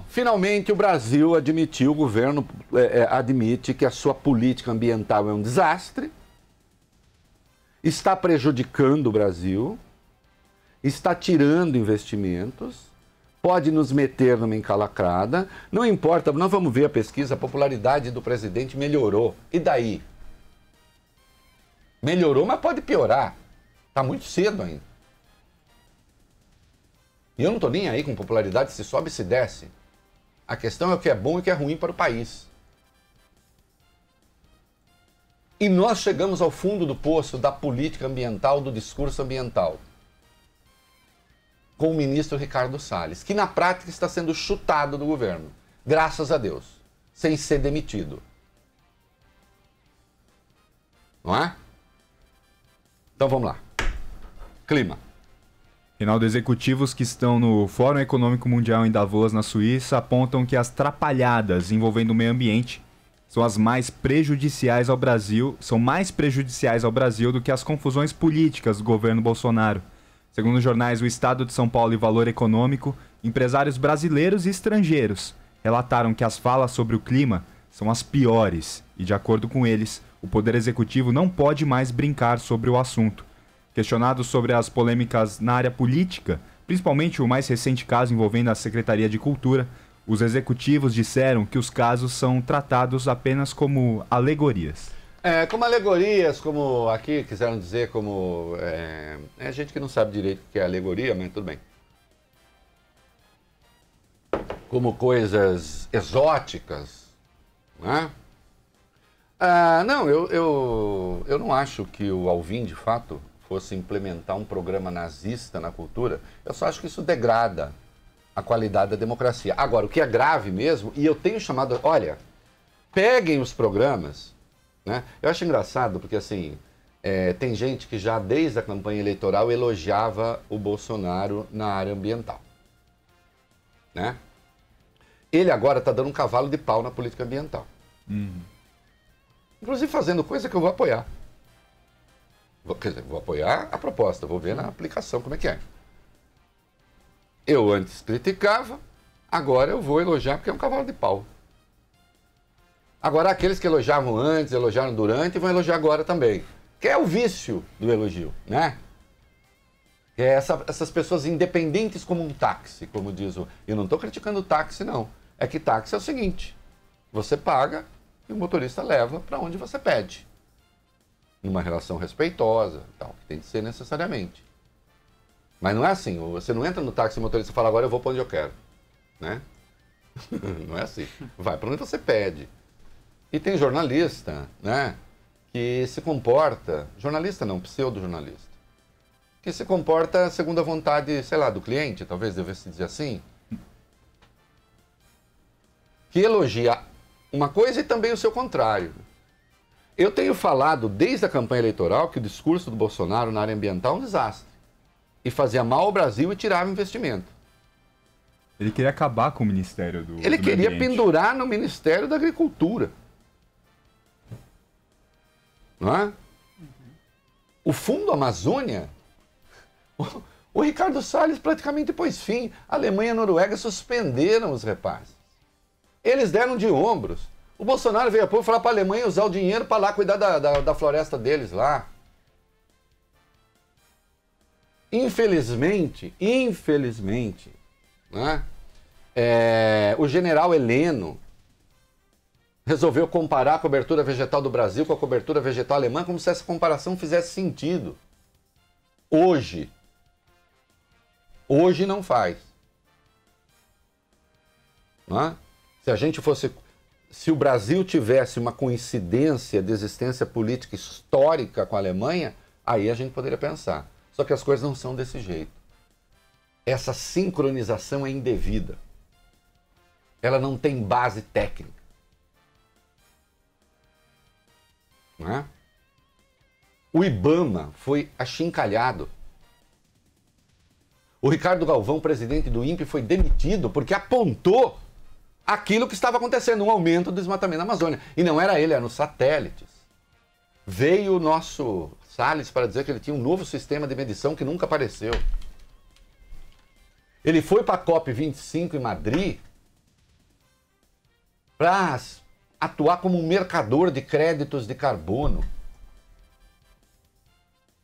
Finalmente, o Brasil admitiu, o governo admite que a sua política ambiental é um desastre, está prejudicando o Brasil, está tirando investimentos, pode nos meter numa encalacrada, não importa, nós vamos ver a pesquisa, a popularidade do presidente melhorou. E daí? Melhorou, mas pode piorar. Está muito cedo ainda. E eu não estou nem aí com popularidade se sobe e se desce. A questão é o que é bom e o que é ruim para o país. E nós chegamos ao fundo do poço da política ambiental, do discurso ambiental, com o ministro Ricardo Salles, que na prática está sendo chutado do governo, graças a Deus, sem ser demitido. Não é? Então vamos lá. Clima. Reinaldo, executivos que estão no Fórum Econômico Mundial em Davos, na Suíça, apontam que as trapalhadas envolvendo o meio ambiente são mais prejudiciais ao Brasil do que as confusões políticas do governo Bolsonaro. Segundo os jornais O Estado de São Paulo e Valor Econômico, empresários brasileiros e estrangeiros relataram que as falas sobre o clima são as piores e, de acordo com eles, o Poder Executivo não pode mais brincar sobre o assunto. Questionados sobre as polêmicas na área política, principalmente o mais recente caso envolvendo a Secretaria de Cultura, os executivos disseram que os casos são tratados apenas como alegorias. Como alegorias, como aqui quiseram dizer, como... É gente que não sabe direito o que é alegoria, mas tudo bem. Como coisas exóticas, né? Não, eu não acho que o Alvim, de fato, fosse implementar um programa nazista na cultura. Eu só acho que isso degrada a qualidade da democracia. Agora, o que é grave mesmo, e eu tenho chamado... Olha, peguem os programas, né? Eu acho engraçado porque, assim, tem gente que já desde a campanha eleitoral elogiava o Bolsonaro na área ambiental, né? Ele agora está dando um cavalo de pau na política ambiental. Inclusive fazendo coisa que eu vou apoiar. Quer dizer, vou apoiar a proposta, vou ver na aplicação como é que é. Eu antes criticava, agora eu vou elogiar porque é um cavalo de pau. Agora aqueles que elogiavam antes, elogiaram durante, vão elogiar agora também. Que é o vício do elogio, né? Que é essas pessoas independentes como um táxi, como diz o... Eu não estou criticando o táxi, não. É que táxi é o seguinte, você paga e o motorista leva para onde você pede. Numa relação respeitosa, tal, que tem de ser necessariamente. Mas não é assim, você não entra no táxi e o motorista fala, agora eu vou para onde eu quero, né? Não é assim, vai para onde você pede. E tem jornalista, né, que se comporta, jornalista não, pseudo-jornalista, que se comporta segundo a vontade, sei lá, do cliente, talvez devesse dizer assim, que elogia uma coisa e também o seu contrário. Eu tenho falado desde a campanha eleitoral que o discurso do Bolsonaro na área ambiental é um desastre. E fazia mal ao Brasil e tirava investimento. Ele queria acabar com o Ministério do Ele queria pendurar no Ministério da Agricultura. Não é? O Fundo Amazônia, o Ricardo Salles praticamente pôs fim. A Alemanha e a Noruega suspenderam os repasses. Eles deram de ombros. O Bolsonaro veio a pôr falar para a Alemanha usar o dinheiro para lá cuidar da floresta deles lá. Infelizmente, né, o general Heleno resolveu comparar a cobertura vegetal do Brasil com a cobertura vegetal alemã como se essa comparação fizesse sentido. Hoje não faz. Não é? Se o Brasil tivesse uma coincidência de existência política histórica com a Alemanha, aí a gente poderia pensar. Só que as coisas não são desse jeito. Essa sincronização é indevida. Ela não tem base técnica. Não é? O IBAMA foi achincalhado. O Ricardo Galvão, presidente do INPE, foi demitido porque apontou aquilo que estava acontecendo, um aumento do desmatamento na Amazônia. E não era ele, eram os satélites. Veio o nosso Salles para dizer que ele tinha um novo sistema de medição que nunca apareceu. Ele foi para a COP25 em Madrid para atuar como um mercador de créditos de carbono.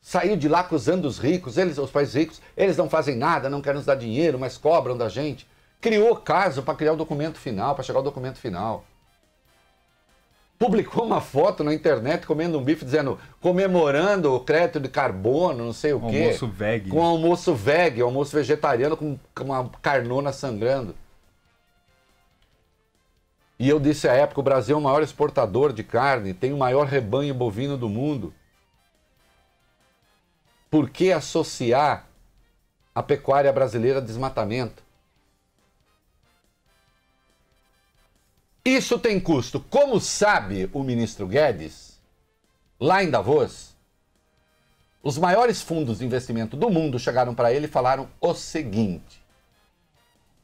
Saiu de lá acusando os ricos, os países ricos, eles não fazem nada, não querem nos dar dinheiro, mas cobram da gente. Criou caso para criar o documento final, para chegar ao documento final. Publicou uma foto na internet comendo um bife, dizendo, comemorando o crédito de carbono, não sei o quê. Almoço veg. Com almoço veg, almoço vegetariano, com uma carnona sangrando. E eu disse à época, o Brasil é o maior exportador de carne, tem o maior rebanho bovino do mundo. Por que associar a pecuária brasileira a desmatamento? Isso tem custo. Como sabe o ministro Guedes, lá em Davos, os maiores fundos de investimento do mundo chegaram para ele e falaram o seguinte: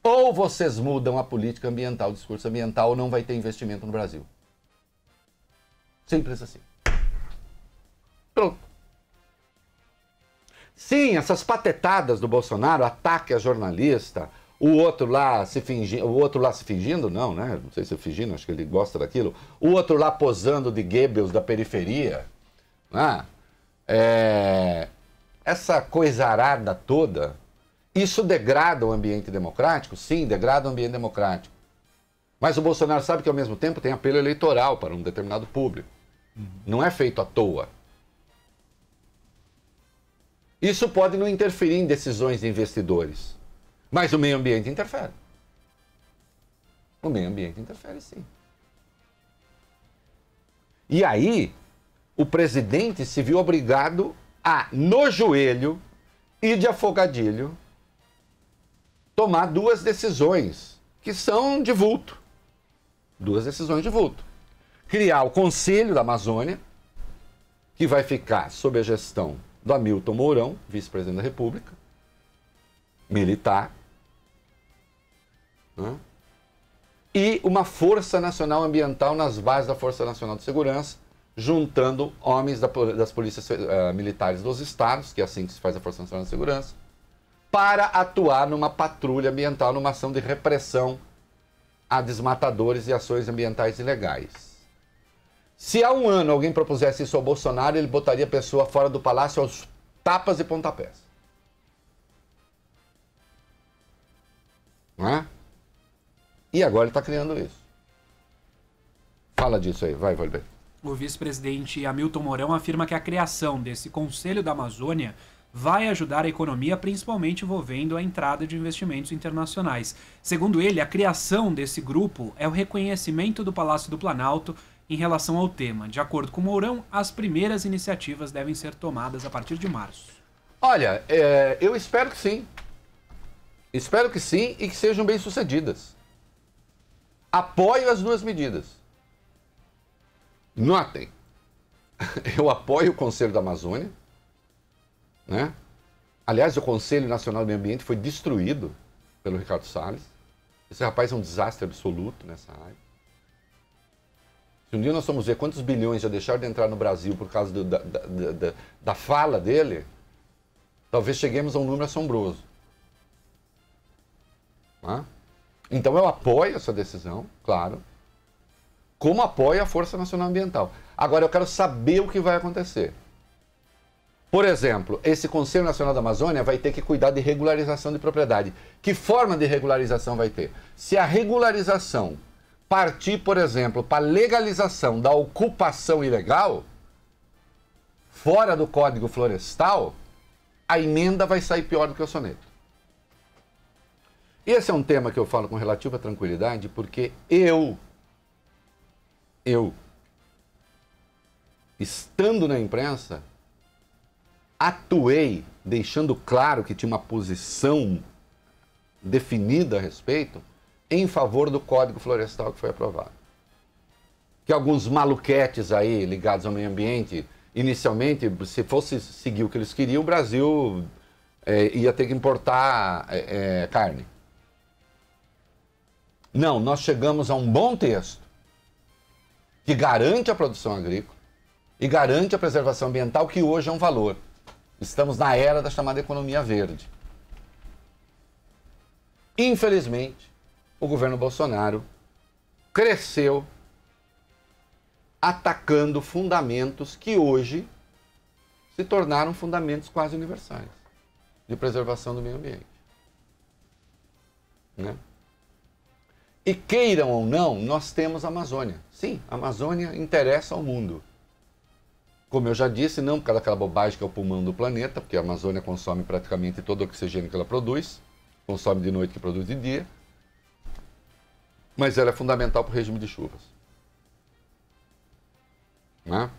ou vocês mudam a política ambiental, o discurso ambiental, ou não vai ter investimento no Brasil. Simples assim. Pronto. Sim, essas patetadas do Bolsonaro, ataque a jornalista, o outro lá se fingindo, não, né? Não sei se fingindo, acho que ele gosta daquilo. O outro lá posando de Goebbels da periferia, né? Essa coisarada toda, isso degrada o ambiente democrático? Sim, degrada o ambiente democrático. Mas o Bolsonaro sabe que ao mesmo tempo tem apelo eleitoral para um determinado público. Não é feito à toa. Isso pode não interferir em decisões de investidores, mas o meio ambiente interfere. O meio ambiente interfere, sim. E aí, o presidente se viu obrigado a, no joelho e de afogadilho, tomar duas decisões que são de vulto. Duas decisões de vulto. Criar o Conselho da Amazônia, que vai ficar sob a gestão do Hamilton Mourão, vice-presidente da República, militar, né? E uma Força Nacional Ambiental nas bases da Força Nacional de Segurança, juntando homens das polícias militares dos estados, que é assim que se faz a Força Nacional de Segurança, para atuar numa patrulha ambiental, numa ação de repressão a desmatadores e ações ambientais ilegais. Se há um ano alguém propusesse isso ao Bolsonaro, ele botaria a pessoa fora do palácio aos tapas e pontapés. Não é? E agora ele está criando isso. Fala disso aí, vai, Valber. O vice-presidente Hamilton Mourão afirma que a criação desse Conselho da Amazônia vai ajudar a economia, principalmente envolvendo a entrada de investimentos internacionais. Segundo ele, a criação desse grupo é o reconhecimento do Palácio do Planalto em relação ao tema. De acordo com Mourão, as primeiras iniciativas devem ser tomadas a partir de março. Olha, eu espero que sim. Espero que sim e que sejam bem-sucedidas. Apoio as duas medidas. Notem, eu apoio o Conselho da Amazônia, né? Aliás, o Conselho Nacional do Meio Ambiente foi destruído pelo Ricardo Salles. Esse rapaz é um desastre absoluto nessa área. Se um dia nós formos ver quantos bilhões já deixaram de entrar no Brasil por causa da fala dele, talvez cheguemos a um número assombroso. Tá? Então eu apoio essa decisão, claro, como apoio a Força Nacional Ambiental. Agora eu quero saber o que vai acontecer. Por exemplo, esse Conselho Nacional da Amazônia vai ter que cuidar de regularização de propriedade. Que forma de regularização vai ter? Se a regularização partir, por exemplo, para a legalização da ocupação ilegal, fora do Código Florestal, a emenda vai sair pior do que o soneto. Esse é um tema que eu falo com relativa tranquilidade, porque eu, estando na imprensa, atuei deixando claro que tinha uma posição definida a respeito em favor do Código Florestal que foi aprovado. Que alguns maluquetes aí ligados ao meio ambiente, inicialmente, se fosse seguir o que eles queriam, o Brasil ia ter que importar carne. Não, nós chegamos a um bom texto que garante a produção agrícola e garante a preservação ambiental, que hoje é um valor. Estamos na era da chamada economia verde. Infelizmente, o governo Bolsonaro cresceu atacando fundamentos que hoje se tornaram fundamentos quase universais de preservação do meio ambiente. Né? E queiram ou não, nós temos a Amazônia. Sim, a Amazônia interessa ao mundo. Como eu já disse, não por causa daquela bobagem que é o pulmão do planeta, porque a Amazônia consome praticamente todo o oxigênio que ela produz, consome de noite que produz de dia, mas ela é fundamental para o regime de chuvas. Né?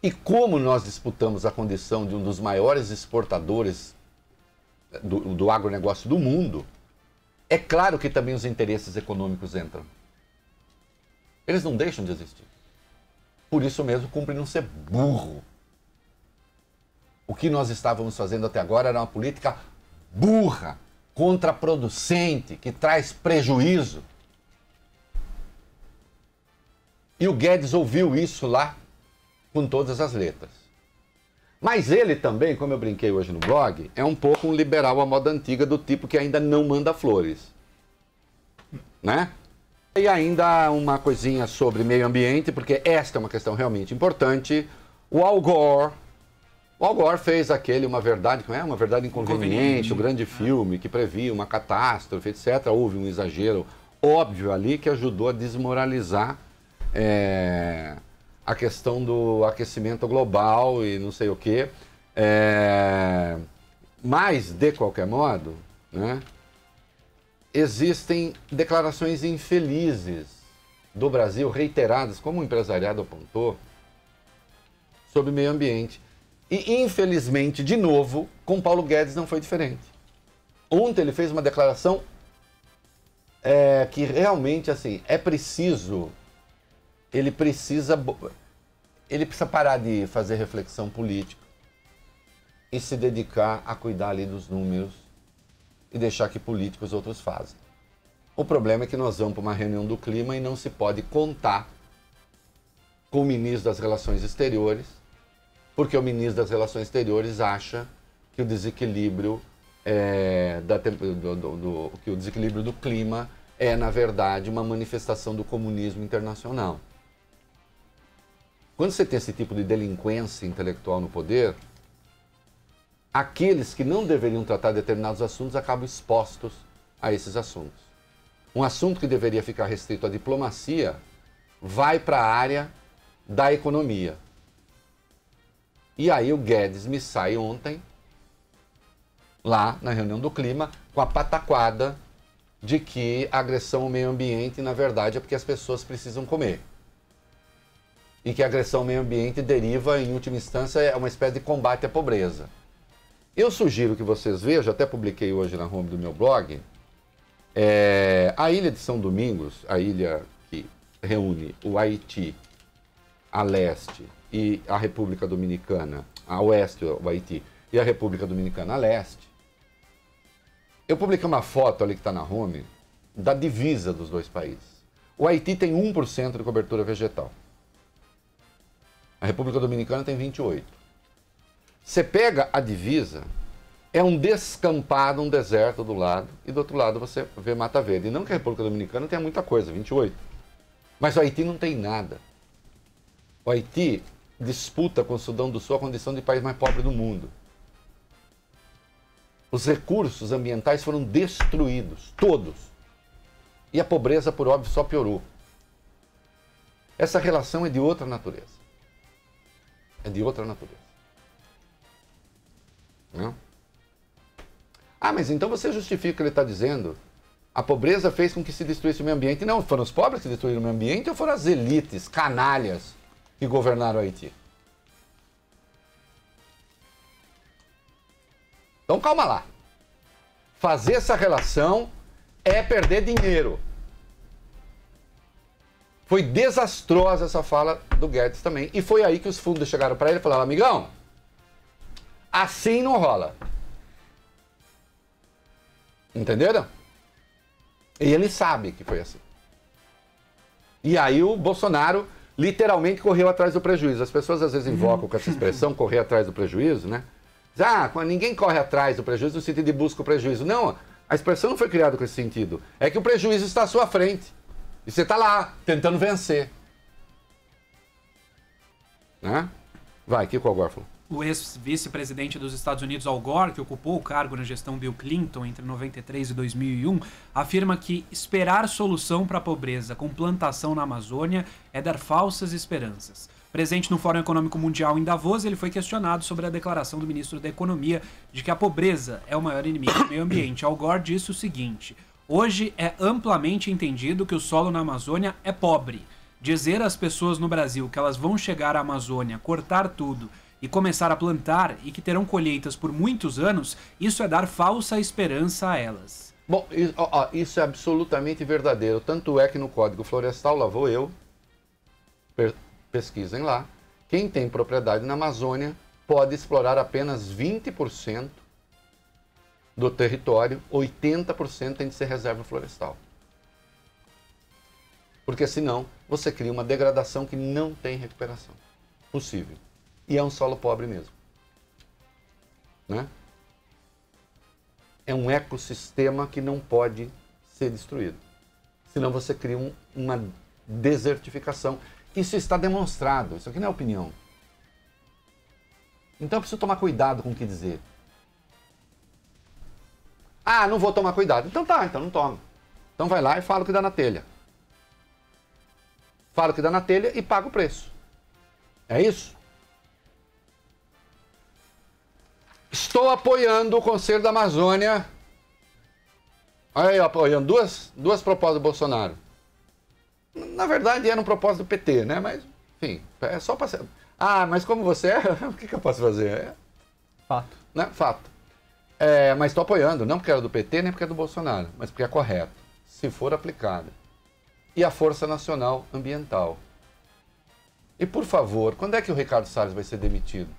E como nós disputamos a condição de um dos maiores exportadores do agronegócio do mundo, é claro que também os interesses econômicos entram. Eles não deixam de existir. Por isso mesmo, cumpre não ser burro. O que nós estávamos fazendo até agora era uma política burra, contraproducente, que traz prejuízo. E o Guedes ouviu isso lá com todas as letras. Mas ele também, como eu brinquei hoje no blog, é um pouco um liberal à moda antiga, do tipo que ainda não manda flores. Né? E ainda uma coisinha sobre meio ambiente, porque esta é uma questão realmente importante. O Al Gore fez Uma Verdade, Uma Verdade Inconveniente, o grande filme que previa uma catástrofe, etc. Houve um exagero óbvio ali que ajudou a desmoralizar a questão do aquecimento global e não sei o quê. Mas, de qualquer modo, né, existem declarações infelizes do Brasil, reiteradas, como o empresariado apontou, sobre meio ambiente. E, infelizmente, de novo, com Paulo Guedes não foi diferente. Ontem ele fez uma declaração que realmente, assim, ele precisa parar de fazer reflexão política e se dedicar a cuidar ali dos números e deixar que políticos outros fazem. O problema é que nós vamos para uma reunião do clima e não se pode contar com o ministro das Relações Exteriores, porque o ministro das Relações Exteriores acha que o desequilíbrio do clima é, na verdade, uma manifestação do comunismo internacional. Quando você tem esse tipo de delinquência intelectual no poder, aqueles que não deveriam tratar determinados assuntos acabam expostos a esses assuntos. Um assunto que deveria ficar restrito à diplomacia vai para a área da economia. E aí o Guedes me sai ontem, lá na reunião do clima, com a pataquada de que a agressão ao meio ambiente, na verdade, é porque as pessoas precisam comer. E que a agressão ao meio ambiente deriva, em última instância, é uma espécie de combate à pobreza. Eu sugiro que vocês vejam, até publiquei hoje na home do meu blog, a ilha de São Domingos, a ilha que reúne o Haiti a leste e a República Dominicana a oeste, o Haiti, e a República Dominicana a leste. Eu publiquei uma foto ali que está na home da divisa dos dois países. O Haiti tem 1% de cobertura vegetal. A República Dominicana tem 28%. Você pega a divisa, é um descampado, um deserto do lado, e do outro lado você vê Mata Verde. E não que a República Dominicana tenha muita coisa, 28%. Mas o Haiti não tem nada. O Haiti disputa com o Sudão do Sul a condição de país mais pobre do mundo. Os recursos ambientais foram destruídos, todos. E a pobreza, por óbvio, só piorou. Essa relação é de outra natureza. É de outra natureza. Não? Ah, mas então você justifica o que ele está dizendo? A pobreza fez com que se destruísse o meio ambiente. Não, foram os pobres que destruíram o meio ambiente ou foram as elites, canalhas, que governaram o Haiti? Então calma lá. Fazer essa relação é perder dinheiro. Foi desastrosa essa fala do Guedes também. E foi aí que os fundos chegaram para ele e falaram: amigão, assim não rola. Entenderam? E ele sabe que foi assim. E aí o Bolsonaro literalmente correu atrás do prejuízo. As pessoas às vezes invocam com essa expressão, correr atrás do prejuízo, né? Ninguém corre atrás do prejuízo no sentido de busca o prejuízo. Não, a expressão não foi criada com esse sentido. É que o prejuízo está à sua frente. E você está lá, tentando vencer. Né? Vai, o que o Al Gore falou? O ex-vice-presidente dos Estados Unidos, Al Gore, que ocupou o cargo na gestão Bill Clinton entre 93 e 2001, afirma que esperar solução para a pobreza com plantação na Amazônia é dar falsas esperanças. Presente no Fórum Econômico Mundial em Davos, ele foi questionado sobre a declaração do ministro da Economia de que a pobreza é o maior inimigo do meio ambiente. Al Gore disse o seguinte: hoje é amplamente entendido que o solo na Amazônia é pobre. Dizer às pessoas no Brasil que elas vão chegar à Amazônia, cortar tudo e começar a plantar e que terão colheitas por muitos anos, isso é dar falsa esperança a elas. Bom, isso é absolutamente verdadeiro. Tanto é que no Código Florestal, lá vou eu, pesquisem lá, quem tem propriedade na Amazônia pode explorar apenas 20% do território, 80% tem de ser reserva florestal. Porque senão você cria uma degradação que não tem recuperação possível. E é um solo pobre mesmo. Né? É um ecossistema que não pode ser destruído. Senão você cria uma desertificação. Isso está demonstrado. Isso aqui não é opinião. Então eu preciso tomar cuidado com o que dizer. Ah, não vou tomar cuidado. Então tá, então não toma. Então vai lá e fala o que dá na telha. Fala o que dá na telha e paga o preço. É isso? Estou apoiando o Conselho da Amazônia. Olha aí, apoiando duas propostas do Bolsonaro. Na verdade, era um propósito do PT, né? Mas, enfim, é só para... Ah, mas como você é, o que eu posso fazer? É... Fato. Né? Fato. Mas estou apoiando, não porque era do PT, nem porque é do Bolsonaro, mas porque é correto, se for aplicado. E a Força Nacional Ambiental. E, por favor, quando é que o Ricardo Salles vai ser demitido?